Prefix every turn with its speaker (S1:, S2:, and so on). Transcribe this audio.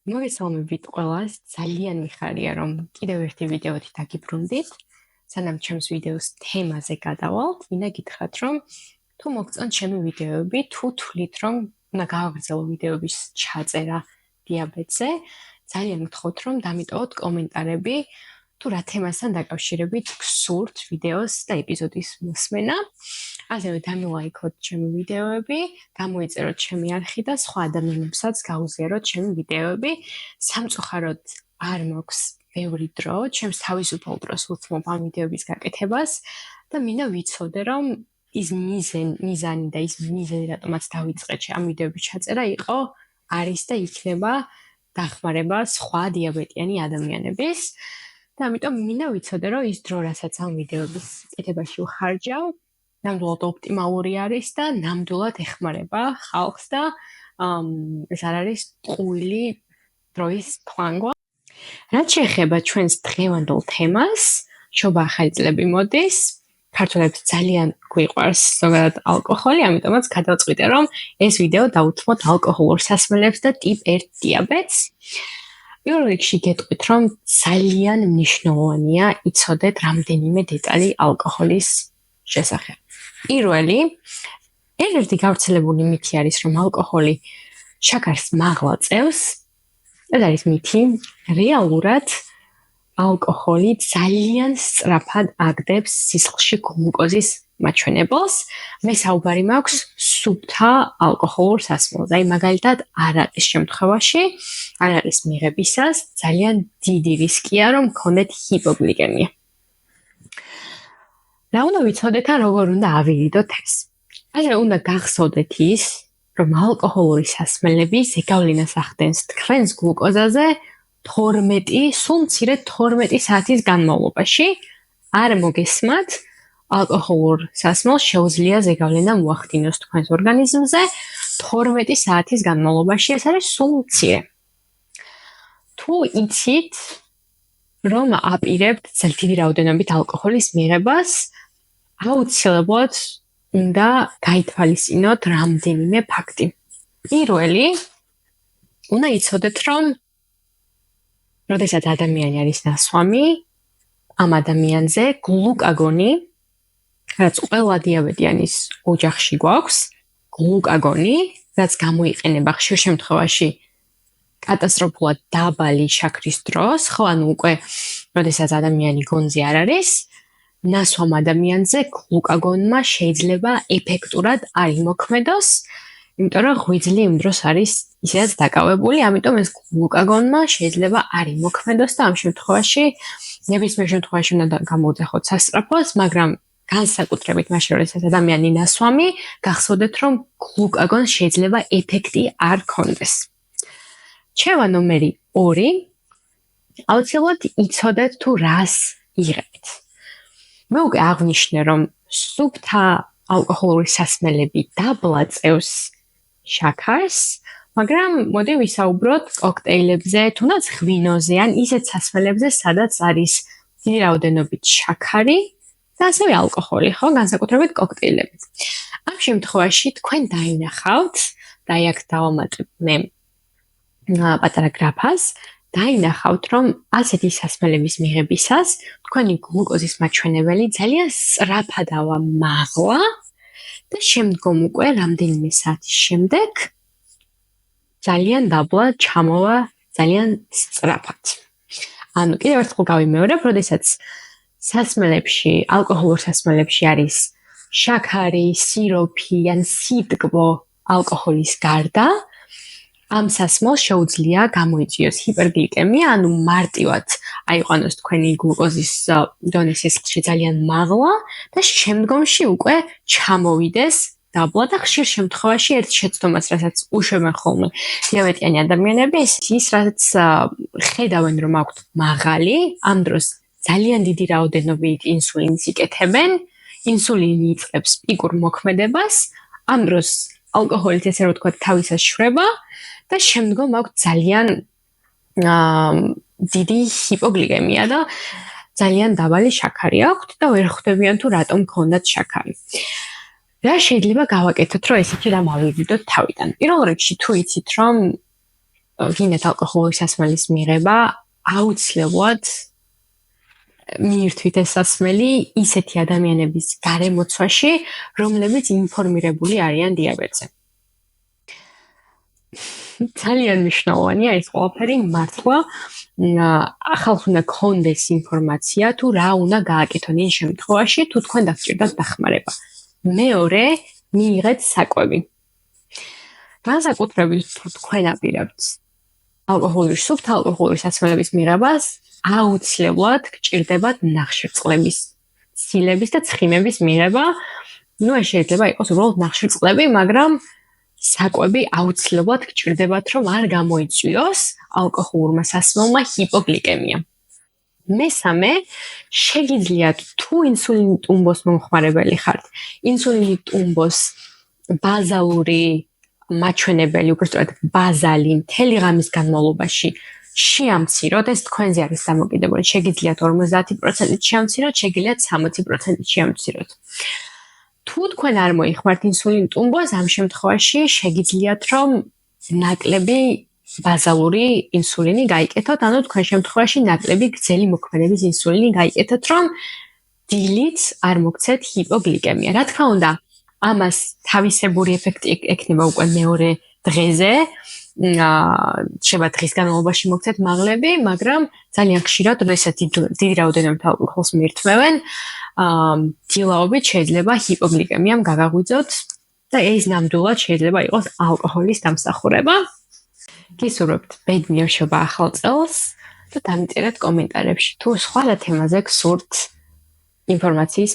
S1: მოგესალმებით ყველას, ძალიან მიხარია რომ კიდევ ერთი ვიდეოთი დაგიბრუნდით. სანამ ჩემს ვიდეოს თემაზე გადავალთ, მინდა გითხრათ რომ თუ მოგწონთ ჩემი ვიდეოები, თუ თვლით რომ უნდა გავაგრძელო ვიდეოების ჩაწერა დიაბეტზე, ძალიან გთხოვთ რომ დამიტოვოთ კომენტარები თუ რა თემასთან დაკავშირებით გსურთ ვიდეოს და ეპიზოდის მოსმენა. ასევე დამილაიქოთ ჩემი ვიდეოები, გამოიწეროთ ჩემი არხი და სხვა ადამიანებსაც გაუზიაროთ ჩემი ვიდეოები. სამწუხაროდ არ მაქვს ბევრი დრო, ჩემს თავისუფალ დროს ვუთმობ ამ ვიდეოების გაკეთებას და მინდა ვიცოდე რომ ის მიზანი და ის მიზეზი რატომაც დავიწყე ამ ვიდეოების ჩაწერა იყო, არის და იქნება დახმარება სხვა დიაბეტიანი ადამიანების. და ამიტომ მინდა ვიცოდე რომ ის დრო, რასაც ამ ვიდეოების კეთებაში ვხარჯავ, ნამდვილად ოპტიმალური არის და ნამდვილად ეხმარება ხალხს და ეს არ არის ტყუილი დროის თლანგვა. რაც შეეხება ჩვენს დღევანდელ თემას, შობა ახალი წლები მოდის, ქართველებს ძალიან გვიყვარს ზოგადად ალკოჰოლი, ამიტომაც გადავწყვიტე რომ ეს ვიდეო დავუთმოთ ალკოჰოლურ სასმელებს და ტიპ 1 დიაბეტს. პირველ რიგში გეტყვით რომ ძალიან მნიშვნელოვანია იცოდეთ რამდენიმე დეტალი ალკოჰოლის შესახებ. პირველი, ერთ-ერთი გავრცელებული მითი არის რომ ალკოჰოლი შაქარს მაღლა წევს. ეს არის მითი. რეალურად ალკოჰოლი ძალიან სწრაფად აგდებს სისხლში გლუკოზის მაჩვენებელს. მე საუბარი მაქვს სუფთა ალკოჰოლურ სასმელზე. აი მაგალითად არაყის შემთხვევაში, არაყის მიღებისას ძალიან დიდი რისკია რომ გქონდეთ ჰიპოგლიკემია. რა უნდა ვიცოდეთ ან როგორ უნდა ავირიდოთ ეს? ასე უნდა გახსოვდეთ ის, რომ ალკოჰოლური სასმელები ზეგავლენას ახდენს თქვენს გლუკოზაზე 12, სულ მცირე 12 საათის განმავლობაში. არ მოგესმათ, ალკოჰოლურ სასმელს შეუძლია ზეგავლენა მოახდინოს თქვენს ორგანიზმზე 12 საათის განმავლობაში, ეს არის სულ მცირე. თუ იცით, რომ აპირებთ ძალიან დიდი რაოდენობით ალკოჰოლის მიღებას, აუცილებლად უნდა გაითვალისწინოთ რამდენიმე ფაქტი. პირველი, უნდა იცოდეთ, რომ როდესაც ადამიანი არის ნასვამი, ამ ადამიანზე გლუკაგონი, რაც ყველა დიაბეტიანის ოჯახში გვაქვს, გლუკაგონი, რაც გამოიყენება ხშირ შემთხვევაში კატასტროფულად დაბალი შაქრის დროს, ხო, ანუ უკვე როდესაც ადამიანი გონზე არ არის, ნასვამ ადამიანზე გლუკაგონმა შეიძლება ეფექტურად არ იმოქმედოს, იმიტომ რომ ღვიძლი იმ დროს არის ისედაც დაკავებული, ამიტომ ეს გლუკაგონმა შეიძლება არ იმოქმედოს და ამ შემთხვევაში, ნებისმიერ შემთხვევაში უნდა გამოუძახოთ სასწრაფოს, მაგრამ განსაკუთრებით მაშინ, როდესაც ადამიანი ნასვამი, გახსოვდეთ, რომ გლუკაგონს შეიძლება ეფექტი არ ქონდეს. ჩემო ნომერი 2, აუცილებლად იცოდეთ თუ რას იღებთ. მე უკვე აღვნიშნე, რომ სუფთა ალკოჰოლური სასმელები დაბლაწევს შაქარს, მაგრამ მოდი ვისაუბროთ კოქტეილებზე, თუნდაც ღვინოზე ან ისეთ სასმელებზე, სადაც არის დიდი რაოდენობით შაქარი და ასევე ალკოჰოლი, ხო, განსაკუთრებით კოქტეილები. ამ შემთხვევაში თქვენ დაინახავთ და აქ დავამატებ მე პატარა გრაფას, დაინახავთ, რომ ასეთი სასმელების მიღებისას თქვენი გლუკოზის მაჩვენებელი ძალიან სწრაფადაა მაღლა და შემდგომ უკვე რამდენიმე საათის შემდეგ ძალიან დაბლა ჩამოვა ძალიან სწრაფად. ანუ კიდევ ერთხელ გავიმეორებ, როდესაც სასმელებში, ალკოჰოლურ სასმელებში არის შაქარი, სიროფი ან სიტკბო ალკოჰოლის გარდა, ამ სასმელს შეუძლია გამოიწვიოს ჰიპერგლიკემია, ანუ მარტივად აიყვანოს თქვენი გლუკოზის დონე სისხლში ძალიან მაღლა და შემდგომში უკვე ჩამოვიდეს დაბლა და ხშირ შემთხვევაში ერთ შეცდომას, რასაც უშვებენ ხოლმე დიაბეტიანი ადამიანები, ის რაც ხედავენ რომ აქვთ მაღალი, ამ დროს ძალიან დიდი რაოდენობით ინსულინს იკეთებენ, ინსულინი იწყებს პიკურ მოქმედებას, ამ დროს ალკოჰოლით ესე რომ ვთქვათ თავისას შვრება და შემდგომ აქვთ ძალიან დიდი ჰიპოგლიკემია და ძალიან დაბალი შაქარი აქვთ და ვერ ხვდებიან თუ რატომ გქონდათ შაქარი. რა შეიძლება გავაკეთოთ, რომ ესეთი რამ ავიდოთ თავიდან? პირველ რიგში თუ იცით, რომ გინდათ ალკოჰოლური სასმელის მიღება, აუცილებლად მიირთვით ეს სასმელი ისეთი ადამიანების გარემოცვაში, რომლებიც ინფორმირებული არიან დიაბეტზე. ძალიან მნიშვნელოვანია ეს ყველაფერი მართლა. ახალს უნდა გქონდეს ინფორმაცია თუ რა უნდა გააკეთონ იმ შემთხვევაში, თუ თქვენ დაგჭირდათ დახმარება. მეორე, მიიღეთ საკვები. განსაკუთრებით თუ თქვენ აპირებთ სუფთა ალკოჰოლური სასმელების მიღებას, აუცილებლად გჭირდებათ ნახშირწყლების, ცილების და ცხიმების მიღება. ეს შეიძლება იყოს უბრალოდ ნახშირწყლები, მაგრამ საკვები აუცილებლად გჭირდებათ, რომ არ გამოიწვიოს ალკოჰოლურმა სასმელმა ჰიპოგლიკემია. მესამე, შეგიძლიათ თუ ინსულინი ტუმბოს მომხმარებელი ხართ, ინსულინი ტუმბოს ბაზალური მაჩვენებელი, უბრალოდ ბაზალი მთელი ღამის განმავლობაში შეამციროთ, ეს თქვენზე არის დამოკიდებული. შეგიძლიათ 50%-ით შეამციროთ, შეგიძლიათ 60%-ით შეამციროთ. თუ თქვენ არ მოიხმართ ინსულინი ტუმბოს, ამ შემთხვევაში შეგიძლიათ რომ ნაკლები ბაზალური ინსულინი გაიკეთოთ, ანუ თქვენ შემთხვევაში ნაკლები გრძელი მოქმედების ინსულინი გაიკეთოთ, რომ დილით არ მოგცეთ ჰიპოგლიკემია. რა თქმა უნდა, ამას თავისებური ეფექტი ექნება უკვე მეორე დღეზე. შეიძლება დღის განმავლობაში მოგცეთ მაღლები, მაგრამ ძალიან ხშირად, როდესაც დიდი რაოდენობით ალკოჰოლს მიირთმევენ, დილაობით შეიძლება ჰიპოგლიკემიამ გავაღვიძოთ და ეს ნამდვილად შეიძლება იყოს ალკოჰოლის დამსახურება. გისურვებთ ბედნიერ შობა ახალ წელს და დამიწერეთ კომენტარებში თუ სხვა თემაზე გსურთ ინფორმაციის